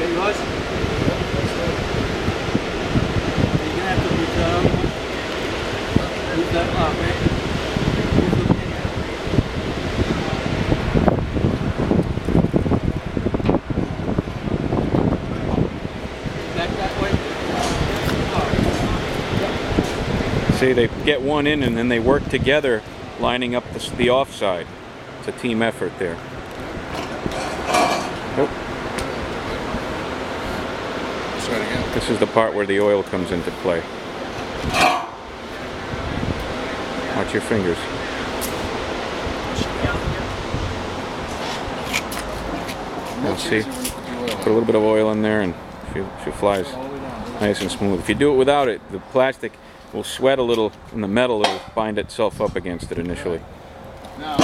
yours? You're gonna have to move that up, right? Back that way. See, they get one in and then they work together, lining up the offside. It's a team effort there. Oh. Try it again. This is the part where the oil comes into play. Watch your fingers. Now see, put a little bit of oil in there and she flies nice and smooth. If you do it without it, the plastic will sweat a little and the metal will bind itself up against it initially. Now,